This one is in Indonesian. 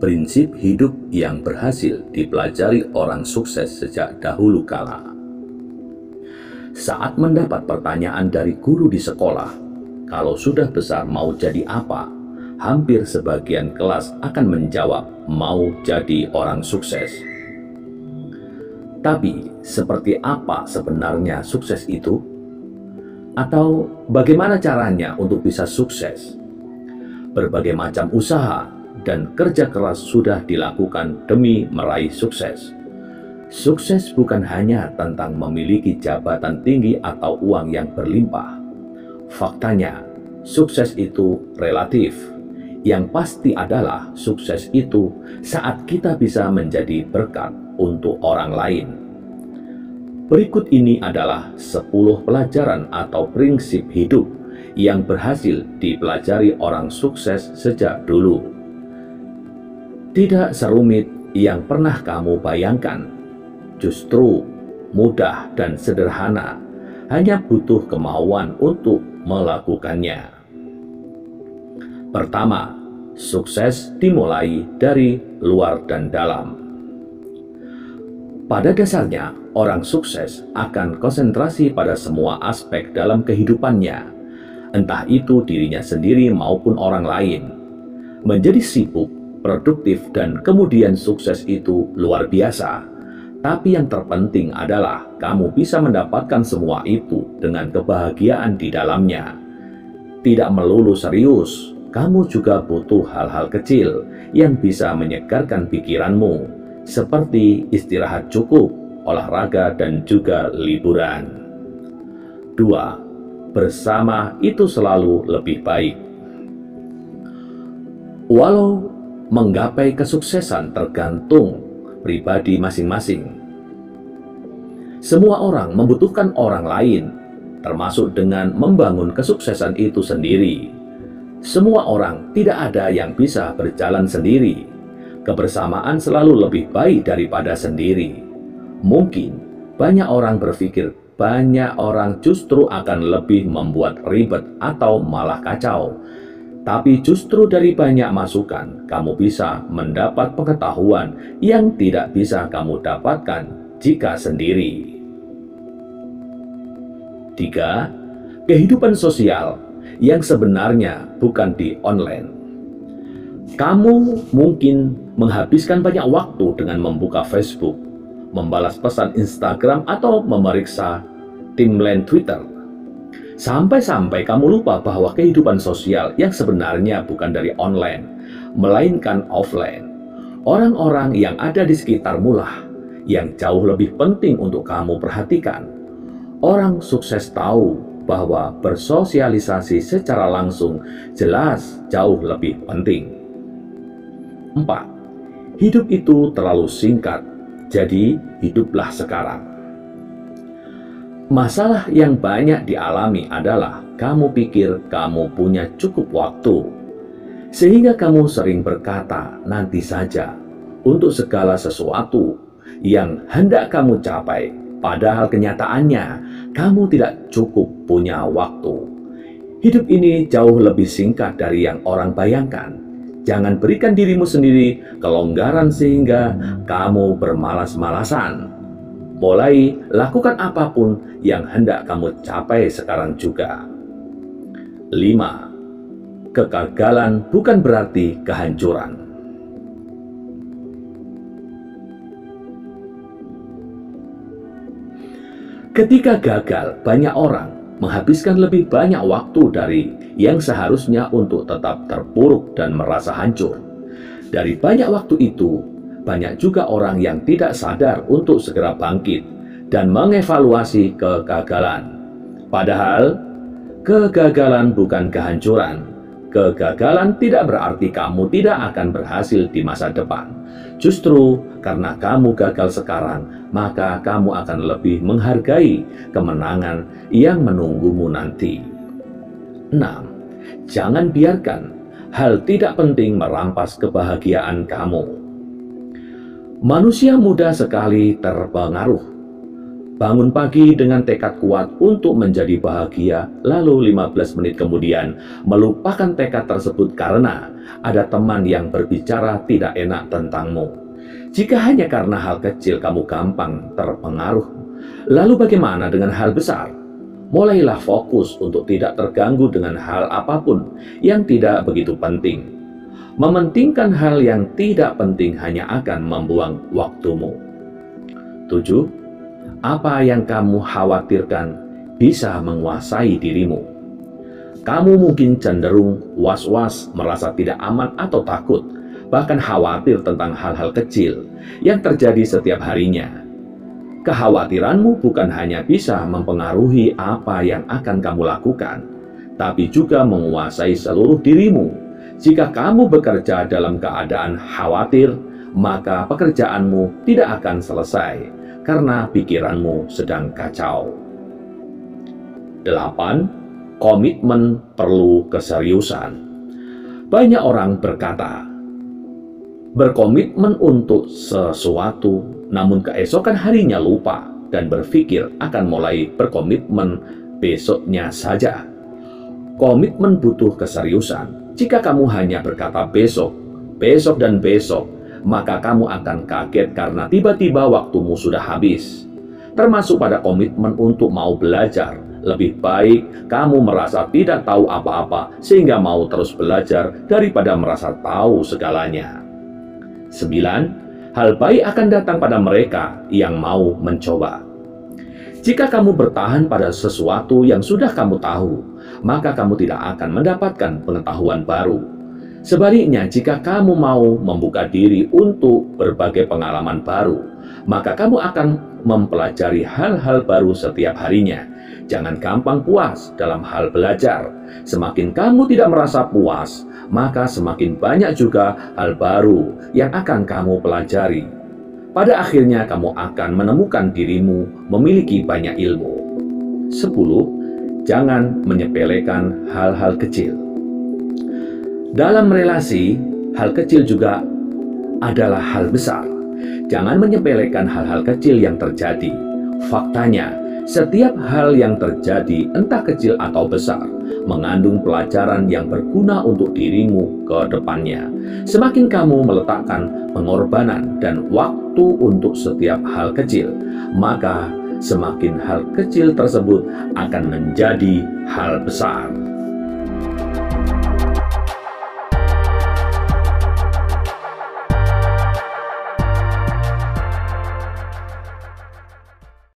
Prinsip hidup yang berhasil dipelajari orang sukses sejak dahulu kala. Saat mendapat pertanyaan dari guru di sekolah, kalau sudah besar mau jadi apa? Hampir sebagian kelas akan menjawab mau jadi orang sukses. Tapi, seperti apa sebenarnya sukses itu? Atau bagaimana caranya untuk bisa sukses? Berbagai macam usaha dan kerja keras sudah dilakukan demi meraih sukses. Sukses bukan hanya tentang memiliki jabatan tinggi atau uang yang berlimpah. Faktanya, sukses itu relatif. Yang pasti adalah sukses itu saat kita bisa menjadi berkat untuk orang lain. Berikut ini adalah 10 pelajaran atau prinsip hidup yang berhasil dipelajari orang sukses sejak dulu. Tidak serumit yang pernah kamu bayangkan, justru mudah dan sederhana, hanya butuh kemauan untuk melakukannya. Pertama, sukses dimulai dari luar dan dalam. Pada dasarnya, orang sukses akan konsentrasi pada semua aspek dalam kehidupannya, entah itu dirinya sendiri maupun orang lain. Menjadi sibuk, produktif, dan kemudian sukses itu luar biasa. Tapi yang terpenting adalah kamu bisa mendapatkan semua itu dengan kebahagiaan di dalamnya. Tidak melulu serius, kamu juga butuh hal-hal kecil yang bisa menyegarkan pikiranmu, seperti istirahat cukup, olahraga, dan juga liburan. 2. Bersama itu selalu lebih baik. Walau menggapai kesuksesan tergantung pribadi masing-masing. Semua orang membutuhkan orang lain, termasuk dengan membangun kesuksesan itu sendiri. Semua orang tidak ada yang bisa berjalan sendiri. Kebersamaan selalu lebih baik daripada sendiri. Mungkin banyak orang berpikir banyak orang justru akan lebih membuat ribet atau malah kacau. Tapi justru dari banyak masukan, kamu bisa mendapat pengetahuan yang tidak bisa kamu dapatkan jika sendiri. 3. Kehidupan sosial yang sebenarnya bukan di online. Kamu mungkin menghabiskan banyak waktu dengan membuka Facebook, membalas pesan Instagram, atau memeriksa timeline Twitter. Sampai-sampai kamu lupa bahwa kehidupan sosial yang sebenarnya bukan dari online, melainkan offline. Orang-orang yang ada di sekitarmu lah yang jauh lebih penting untuk kamu perhatikan. Orang sukses tahu bahwa bersosialisasi secara langsung jelas jauh lebih penting. 4. Hidup itu terlalu singkat, jadi hiduplah sekarang. Masalah yang banyak dialami adalah kamu pikir kamu punya cukup waktu, sehingga kamu sering berkata nanti saja untuk segala sesuatu yang hendak kamu capai, padahal kenyataannya kamu tidak cukup punya waktu. Hidup ini jauh lebih singkat dari yang orang bayangkan. Jangan berikan dirimu sendiri kelonggaran sehingga kamu bermalas-malasan. Mulai lakukan apapun yang hendak kamu capai sekarang juga. 5. Kegagalan bukan berarti kehancuran. Ketika gagal, banyak orang menghabiskan lebih banyak waktu dari yang seharusnya untuk tetap terpuruk dan merasa hancur. Dari banyak waktu itu, banyak juga orang yang tidak sadar untuk segera bangkit dan mengevaluasi kegagalan. Padahal, kegagalan bukan kehancuran. Kegagalan tidak berarti kamu tidak akan berhasil di masa depan. Justru karena kamu gagal sekarang, maka kamu akan lebih menghargai kemenangan yang menunggumu nanti. 6. Jangan biarkan hal tidak penting merampas kebahagiaan kamu. Manusia mudah sekali terpengaruh Bangun pagi dengan tekad kuat untuk menjadi bahagia, lalu 15 menit kemudian melupakan tekad tersebut karena ada teman yang berbicara tidak enak tentangmu. Jika hanya karena hal kecil kamu gampang terpengaruh, lalu bagaimana dengan hal besar? Mulailah fokus untuk tidak terganggu dengan hal apapun yang tidak begitu penting. Mementingkan hal yang tidak penting hanya akan membuang waktumu. 7. Apa yang kamu khawatirkan bisa menguasai dirimu. Kamu mungkin cenderung was-was, merasa tidak aman atau takut, bahkan khawatir tentang hal-hal kecil yang terjadi setiap harinya. Kekhawatiranmu bukan hanya bisa mempengaruhi apa yang akan kamu lakukan, tapi juga menguasai seluruh dirimu. Jika kamu bekerja dalam keadaan khawatir, maka pekerjaanmu tidak akan selesai karena pikiranmu sedang kacau. 8. Komitmen perlu keseriusan. Banyak orang berkata, berkomitmen untuk sesuatu, namun keesokan harinya lupa dan berpikir akan mulai berkomitmen besoknya saja. Komitmen butuh keseriusan. Jika kamu hanya berkata besok, besok dan besok, maka kamu akan kaget karena tiba-tiba waktumu sudah habis. Termasuk pada komitmen untuk mau belajar. Lebih baik kamu merasa tidak tahu apa-apa sehingga mau terus belajar daripada merasa tahu segalanya. 9. Hal baik akan datang pada mereka yang mau mencoba. Jika kamu bertahan pada sesuatu yang sudah kamu tahu, maka kamu tidak akan mendapatkan pengetahuan baru. Sebaliknya, jika kamu mau membuka diri untuk berbagai pengalaman baru, maka kamu akan mempelajari hal-hal baru setiap harinya. Jangan gampang puas dalam hal belajar. Semakin kamu tidak merasa puas, maka semakin banyak juga hal baru yang akan kamu pelajari. Pada akhirnya kamu akan menemukan dirimu memiliki banyak ilmu. 10. Jangan menyepelekan hal-hal kecil. Dalam relasi, hal kecil juga adalah hal besar. Jangan menyepelekan hal-hal kecil yang terjadi. Faktanya, setiap hal yang terjadi, entah kecil atau besar, mengandung pelajaran yang berguna untuk dirimu ke depannya. Semakin kamu meletakkan pengorbanan dan waktu untuk setiap hal kecil, maka semakin hal kecil tersebut akan menjadi hal besar.